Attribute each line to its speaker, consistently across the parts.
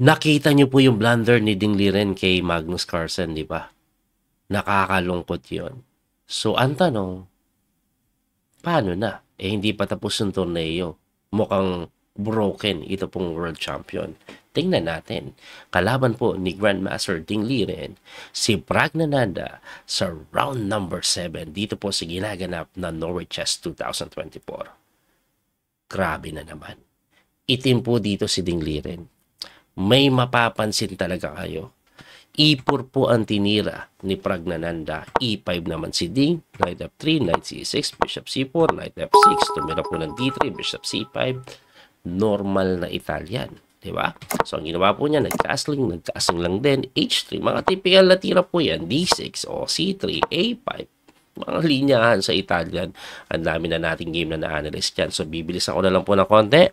Speaker 1: Nakita niyo po yung blunder ni Ding Liren kay Magnus Carlsen, di ba? Nakakalungkot yun. So, ang tanong, paano na? Hindi pa tapos yung torneo. Mukhang broken ito pong world champion. Tingnan natin. Kalaban po ni Grandmaster Ding Liren, si Pragnananda sa round number 7 dito po sa ginaganap na Norway Chess 2024. Grabe na naman. Itim po dito si Ding Liren. May mapapansin talaga kayo. E4 po ang tinira ni Pragnananda. E5 naman si Ding. Knight F3, Knight C6, Bishop C4, Knight F6. Tumira po ng D3, Bishop C5. Normal na Italian. Diba? So, ang ginawa po niya, nagcastling lang din. H3. Mga typical na tira po yan. D6 o C3, A5. Mga linyahan sa Italian. Ang dami na nating game na na-analyze dyan. So, bibilis ako na lang po ng konti.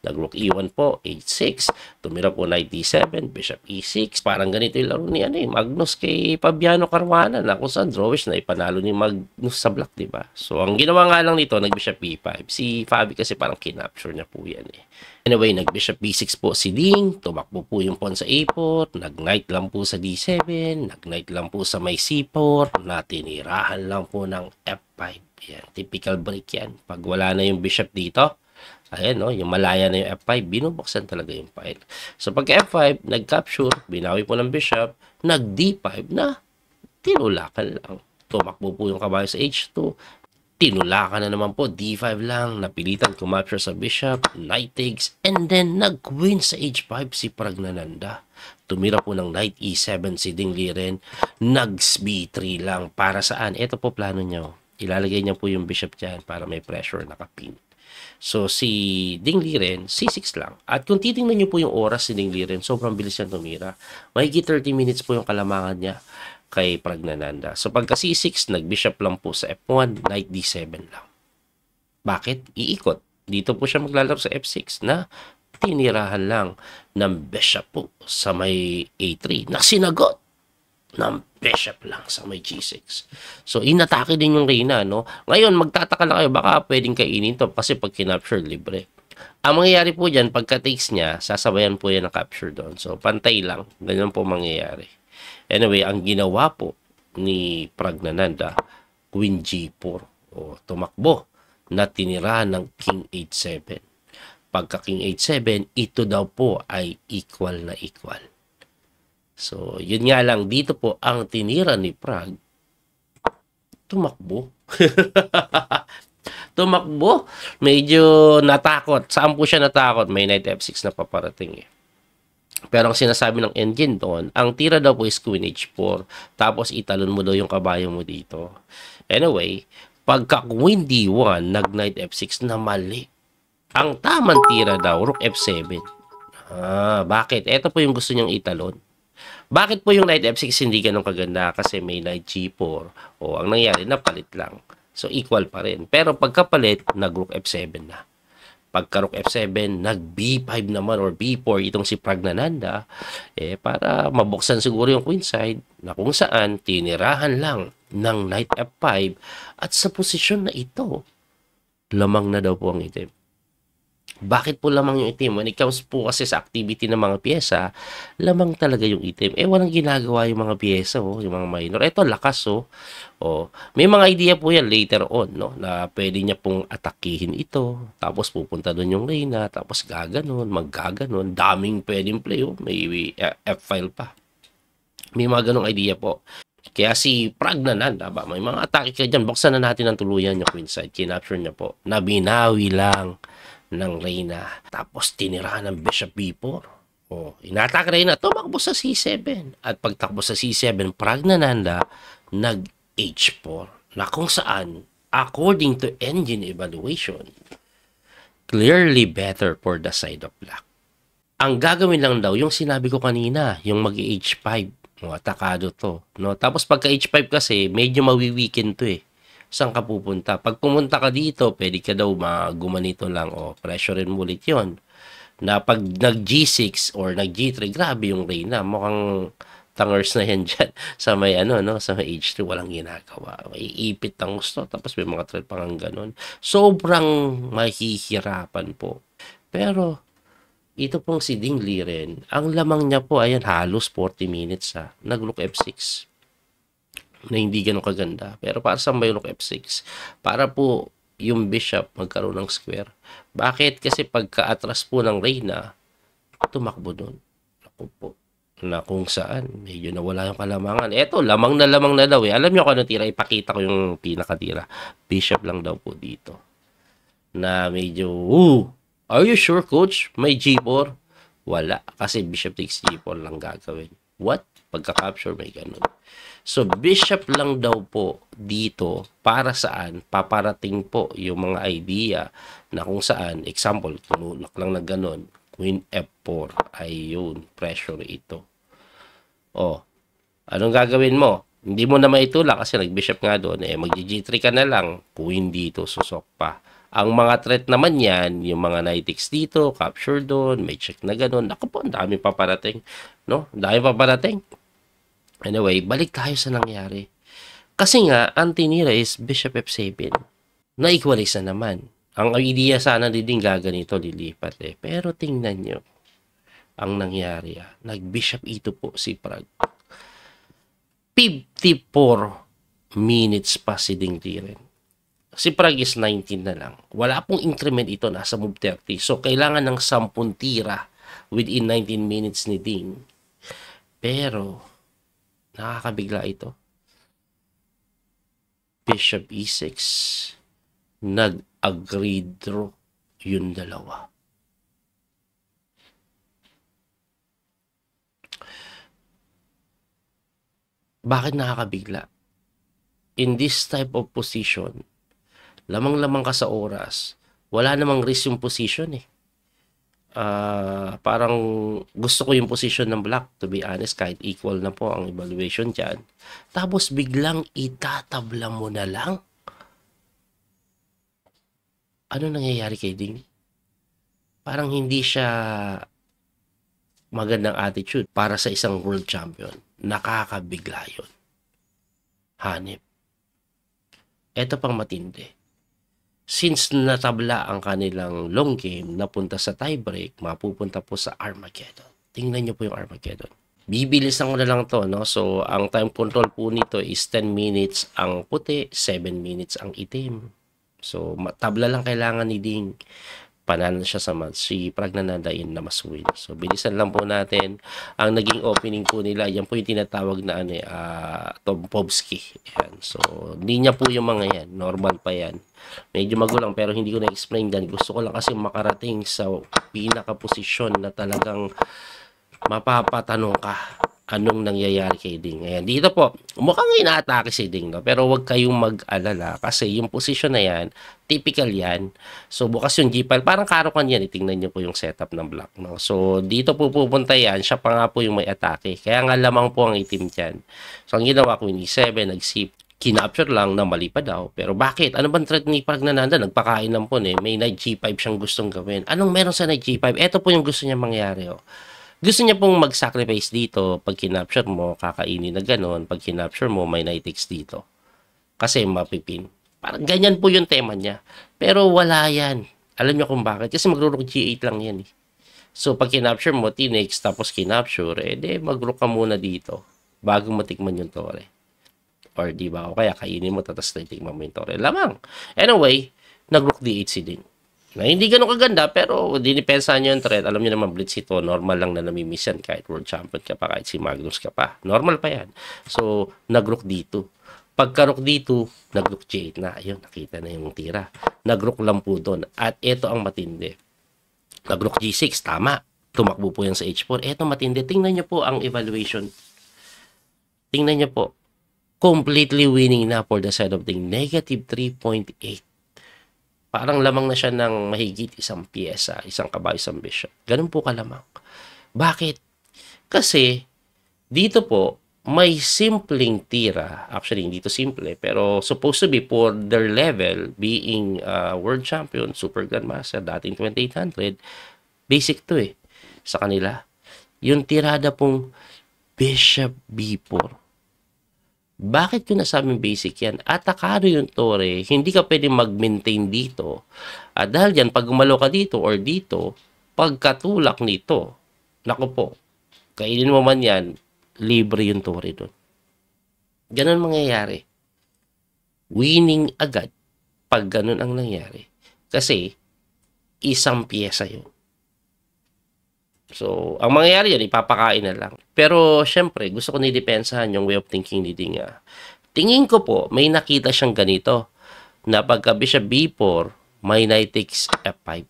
Speaker 1: Nag-rook E1 po, H6. Tumira po Knight D7, Bishop E6. Parang ganito yung laro ni Magnus kay Fabiano Caruana na kung saan drawish na ipanalo ni Magnus sa black, diba? So, ang ginawa nga lang nito, nag-Bishop E5. Si Fabi kasi parang kinapture niya po yan eh. Anyway, nag-Bishop B6 po si Ding. Tumakbo po yung pawn sa A4. Nag-Knight lang po sa D7. Nag-Knight lang po sa may C4. Natinirahan lang po ng F5. Yan, typical break yan. Pag wala na yung Bishop dito, ayan, no, yung malaya na yung F5, binubuksan talaga yung file. So, pag F5, nag-capture, binawi po ng Bishop, nag-D5 na, tinulakan lang. Tumakbo po yung kabayo sa H2, tinulakan na naman po, D5 lang, napilitan kumapture sa Bishop, Knight takes, and then nag-win sa H5 si Pragnananda. Tumira po ng Knight E7 si Ding Liren, nag-B3 lang. Para saan? Ito po plano niya. Ilalagay niya po yung Bishop dyan para may pressure nakapin. So, si Ding Liren, C6 lang. At kung titingnan niyo po yung oras si Ding Liren, sobrang bilis niya tumira. Mahigit 30 minutes po yung kalamangan niya kay Pragnananda. So, pagka C6, nag-bishop lang po sa F1, Knight D7 lang. Bakit? Iikot. Dito po siya maglalaro sa F6 na tinirahan lang ng bishop po sa may A3 na sinagot ng bishop lang sa may G6. So, inatake din yung Reyna, no? Ngayon, magtataka lang kayo, baka pwedeng kainin to kasi pag kinapture, libre. Ang mangyayari po dyan, pagka takes niya, sasabayan po yan ng capture doon. So, pantay lang. Ganyan po mangyayari. Anyway, ang ginawa po ni Pragnananda, Queen G4 o tumakbo na tinira ng King H7. Pagka King H7, ito daw po ay equal na equal. So, yun nga lang, dito po ang tinira ni Prag, tumakbo. Tumakbo. Medyo natakot. Saan po siya natakot? May Knight F6 na paparating eh. Pero ang sinasabi ng engine doon, ang tira daw po is Queen H4. Tapos italon mo daw yung kabayo mo dito. Anyway, pagka Queen D1, nag-Knight F6 na mali. Ang tamang tira daw, Rook F7. Bakit? Ito po yung gusto niyang italon. Bakit po yung Knight F6 hindi ganun kaganda? Kasi may Knight G4. O, ang nangyari, napalit lang. So, equal pa rin. Pero pagkapalit, nag-Rook F7 na. Pagka Rook F7, nag-B5 naman or B4 itong si Pragnananda, para mabuksan siguro yung queen side na kung saan tinirahan lang ng Knight F5 at sa posisyon na ito, lamang na daw po ang itim. Bakit po lamang yung itim? When it comes po kasi sa activity ng mga pyesa, lamang talaga yung itim. Walang ginagawa yung mga pyesa, yung mga minor. Ito, lakas, may mga idea po yan later on, no? Na pwede niya pong atakihin ito. Tapos pupunta doon yung Reyna. Tapos gaganon, maggaganon. Daming pwedeng play, May F-file pa. May mga ganong idea po. Kaya si Pragnananda, may mga atake ka dyan. Buksan na natin ang tuluyan yung queen side. Kinapture niya po. Nabinawi lang ng Reyna. Tapos tinirahan ng Bishop B4. Inatak Reyna, tumakbo sa C7. At pagtakbo sa C7, Pragnananda, nag-H4. Na kung saan, according to engine evaluation, clearly better for the side of black. Ang gagawin lang daw, yung sinabi ko kanina, yung mag-H5. Atakado to. No? Tapos pagka H5 kasi, medyo mawiweaken to saan ka pupunta? Pag pumunta ka dito, pwede ka daw gumanito lang pressurein mo ulit yun. Na pag nag-G6 or nag-G3, grabe yung Reyna. Mukhang tangers na yan dyan. Sa may sa may H3, walang ginagawa. May ipit ang gusto. Tapos may mga thread pang ganun. Sobrang mahihirapan po. Pero, ito pong si Ding Liren, ang lamang niya po, ayan, halos 40 minutes ha. Nag-rook F6 na hindi ganun kaganda. Pero para saan ba yung rook F6? Para po yung bishop magkaroon ng square. Bakit? Kasi pagka-atras po ng reyna, tumakbo doon. Ako po, na kung saan, medyo nawala yung kalamangan. Eto, lamang na daw eh. Alam niyo kung ano tira? Ipakita ko yung pinakatira. Bishop lang daw po dito. Na medyo, are you sure, coach? May G4? Wala. Kasi bishop takes G4 lang gagawin. What? Pagka-capture, may ganun. So, bishop lang daw po dito para saan paparating po yung mga idea na kung saan, example, tunulak lang na ganun, Queen F4, ayun, pressure ito. Oh, anong gagawin mo? Hindi mo na maitulak kasi nag-bishop nga doon, mag-G3 ka na lang, Queen dito, susok pa. Ang mga threat naman yan, yung mga knight takes dito, capture doon, may check na ganun. Ako po, ang dami paparating. No? Ang dami paparating. Anyway, balik tayo sa nangyari. Kasi nga, ang tinira is Bishop F7. Na-equalize na naman. Ang idea sana din gaganito, lilipat eh. Pero tingnan nyo, ang nangyari nag-Bishop E2 po si Prag. 54 minutes pa si Ding Liren. Si Prag is 19 na lang. Wala pong increment ito, nasa move 30. So, kailangan ng 10 tira within 19 minutes ni Ding. Pero, nakakabigla ito. Bishop E6. Nag-agree draw yung dalawa. Bakit nakakabigla? In this type of position, lamang-lamang ka sa oras, wala namang risk yung position eh. Parang gusto ko yung position ng black, to be honest, kahit equal na po ang evaluation dyan. Tapos biglang itatabla mo na lang. Ano nangyayari kay Ding? Parang hindi siya magandang attitude para sa isang world champion. Nakakabigla yun. Hanip. Ito pang matindi. Since natabla ang kanilang long game, napunta sa tiebreak, mapupunta po sa Armageddon. Tingnan nyo po yung Armageddon. Bibilisan ko na lang to, no? So, ang time control po nito is 10 minutes ang puti, 7 minutes ang itim. So, tabla lang kailangan ni Ding. Panalo siya sa match. Si Prag nanandain na mas win. So, bilisan lang po natin. Ang naging opening po nila, yan po yung tinatawag na Tompovsky. Yan. So, hindi niya po yung mga yan. Normal pa yan. Medyo magulang pero hindi ko na-explain din. Gusto ko lang kasi makarating sa pinaka-posisyon na talagang mapapatanong ka anong nangyayari kay Ding. Ayan, dito po, mukhang inaatake si Ding, no? Pero huwag kayong mag-alala kasi yung position na yan, typical yan. So, bukas yung G-file, parang karokan yan. Itingnan nyo po yung setup ng black, no? So, dito po pupunta yan. Siya pa nga po yung may atake. Kaya nga lamang po ang itim dyan. So, ang ginawa ko, Queen E7, nag-sip. Kinapture lang na mali pa daw. Pero bakit? Ano bang threat ni Prag Nananda? Nagpakain ng pon eh. May knight G5 siyang gustong gawin. Anong meron sa knight G5? Ito po yung gusto niya mangyari, oh. Gusto niya pong mag-sacrifice dito. Pag kinapture mo, kakainin na gano'n. Pag kinapture mo, may knight takes dito. Kasi mapipin. Parang ganyan po yung tema niya. Pero wala yan. Alam niyo kung bakit? Kasi magro-rook G8 lang yan eh. So, pag kinapture mo, T-next, tapos kinapture, mag-rook ka muna dito bago matikman yung tore. Or di ba? O kaya kainin mo, tapos titikman mo yung tore. Lamang. Anyway, nag-rook D8 si Ding. Na hindi ganun kaganda, pero dinipensahan nyo yung threat. Alam nyo naman, blitz ito, normal lang na namimiss yan kahit world champion ka pa, kahit si Magnus ka pa. Normal pa yan. So, nag-rook D2. Pagka-rook D2, nag-rook G8 na. Ayun, nakita na yung tira. Nag-rook lang po doon. At ito ang matindi. Nag-rook G6, tama. Tumakbo po yan sa H4. Ito matindi. Tingnan nyo po ang evaluation. Tingnan nyo po. Completely winning na for the side of Ding. Negative 3.8. Parang lamang na siya ng mahigit isang pyesa, isang kabayo, isang bishop. Ganun po kalamang. Bakit? Kasi, dito po, may simpleng tira. Actually, hindi to simple, pero supposed to be for their level, being world champion, super grandmaster, dating 2800, basic to eh, sa kanila. Yung tirada pong Bishop B4. Bakit ko nasabing basic yan? Atakado yung tore, hindi ka pwede mag-maintain dito. At dahil yan, pag gumalo ka dito or dito, pagkatulak nito, naku po, kainin mo man yan, libre yung tore doon. Ganun mangyayari. Winning agad pag ganun ang nangyari. Kasi, isang pyesa yun. So, ang mangyayari yan, ipapakain na lang. Pero, syempre, gusto ko nidepensahan yung way of thinking ni Ding. Tingin ko po, may nakita siyang ganito, na pagka Bishop B4, may knight takes F5.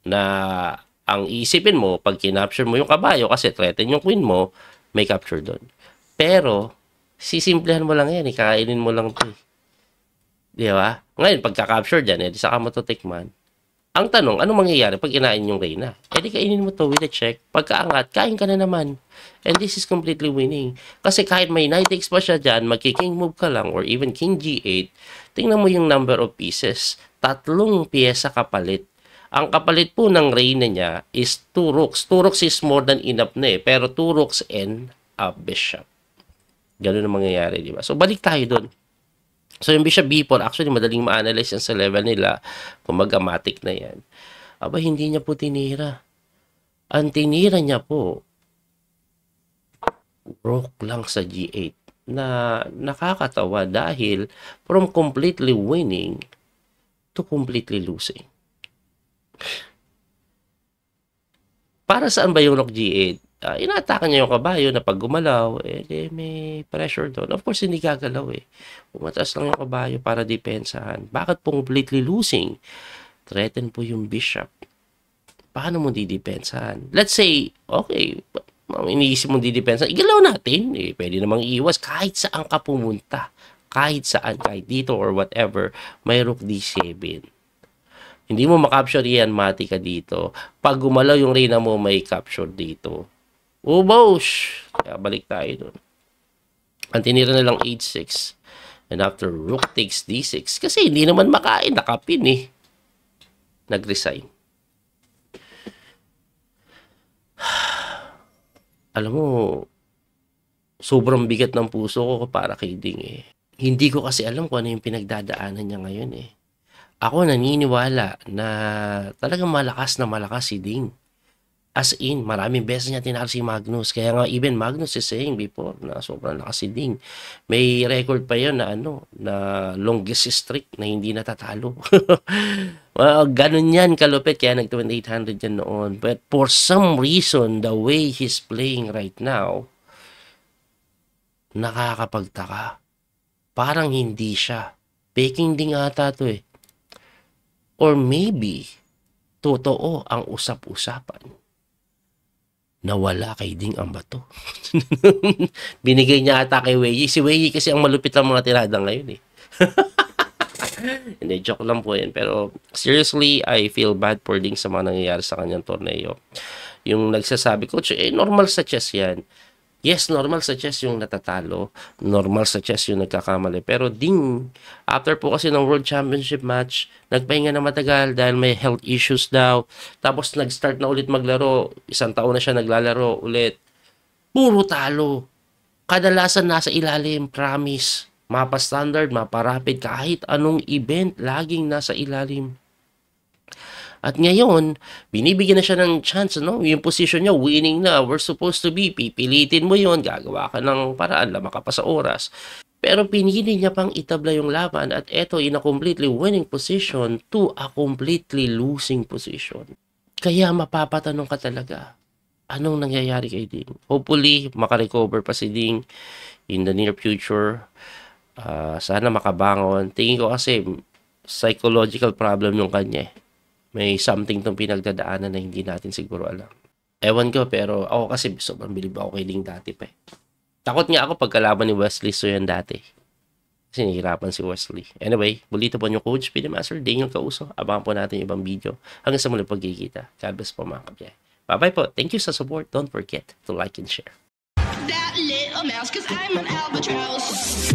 Speaker 1: Na, ang isipin mo, pag kinapture mo yung kabayo, kasi threaten yung queen mo, may capture doon. Pero, sisimplihan mo lang yan, kakainin mo lang ito. Di ba? Ngayon, pagka-capture dyan, edi saka mo to tikman. Ang tanong, ano mangyayari pag kinain yung Reyna? Edi kainin mo to with a check. Pagkaangat, kain ka na naman. And this is completely winning. Kasi kahit may knight takes pa siya dyan, magki-king move ka lang, or even king g8, tingnan mo yung number of pieces. 3 piyesa kapalit. Ang kapalit po ng Reyna niya is 2 rooks. 2 rooks is more than enough na pero 2 rooks and a bishop. Ganun ang mangyayari, di ba? So, balik tayo doon. So, yung Bishop B4, actually, madaling ma-analyze yan sa level nila. Kung mag-amatic na yan. Aba, hindi niya po tinira. Ang tinira niya po, rook lang sa G8 na nakakatawa dahil from completely winning to completely losing. Para saan ba yung rook G8? Inaatakan niya yung kabayo na pag gumalaw, may pressure doon. Of course, hindi gagalaw Umatas lang yung kabayo para depensahan. Bakit po completely losing? Threaten po yung bishop. Paano mo didepensahan? Let's say, okay, iniisip mo didepensahan, igalaw natin. Pwede namang iiwas kahit saan ka pumunta. Kahit saan, kahit dito or whatever, may rook D7. Hindi mo makapture yan, mati ka dito. Pag gumalaw yung Reyna mo, may capture dito. Bosh! Kaya balik tayo doon. Ang tinira na lang H6. And after rook takes D6. Kasi hindi naman makain. Nakapin Nag-resign. Alam mo, sobrang bigat ng puso ko para kay Ding Hindi ko kasi alam kung ano yung pinagdadaanan niya ngayon Ako naniniwala na talagang malakas na malakas si Ding. As in, maraming beses niya tinalo si Magnus. Kaya nga, even Magnus is saying before na sobrang lakas si Ding. May record pa yun na na longest streak na hindi natatalo. Ganun yan kalupit. Kaya nag-2800 yan noon. But for some reason, the way he's playing right now, nakakapagtaka. Parang hindi siya. Peking Ding ata to Or maybe, totoo ang usap-usapan. Nawala kay Ding ang bato. Binigay niya ata kay Wei Yi. Si Wei Yi kasi ang malupit ang mga tirada ngayon Hindi, joke lang po yan. Pero seriously, I feel bad for Ding sa mga nangyayari sa kanyang torneo. Yung nagsasabi, Coach, normal sa chess yan. Yes, normal sa chess yung natatalo. Normal sa chess yung nagkakamali. Pero Ding, after po kasi ng World Championship match, nagpahinga na matagal dahil may health issues daw. Tapos nag-start na ulit maglaro. 1 taon na siya naglalaro ulit. Puro talo. Kadalasan nasa ilalim, promise. Mapa standard, mapa rapid, kahit anong event, laging nasa ilalim. At ngayon, binibigyan na siya ng chance, Yung position niya, winning na. We're supposed to be. Pipilitin mo yon, gagawa ka ng paraan, lama ka pa sa oras. Pero pinili niya pang itabla yung laban at eto in a completely winning position to a completely losing position. Kaya mapapatanong ka talaga, anong nangyayari kay Ding? Hopefully, makarecover pa si Ding in the near future. Sana makabangon. Tingin ko kasi psychological problem yung kanya May something tong pinagdadaanan na hindi natin siguro alam. Ewan ko, pero ako kasi sobrang bilib ako kay Ding dati pa Takot nga ako pagkalaban ni Wesley So yan dati. Kasi nahihirapan si Wesley. Anyway, bulito po yung Coach Speedy Master, Daniel Kauso. Abangan po natin yung ibang video. Hanggang sa muli pagkikita. God bless po mga kabiyay. Bye-bye po. Thank you sa support. Don't forget to like and share. That little mouse, 'cause I'm an albatross.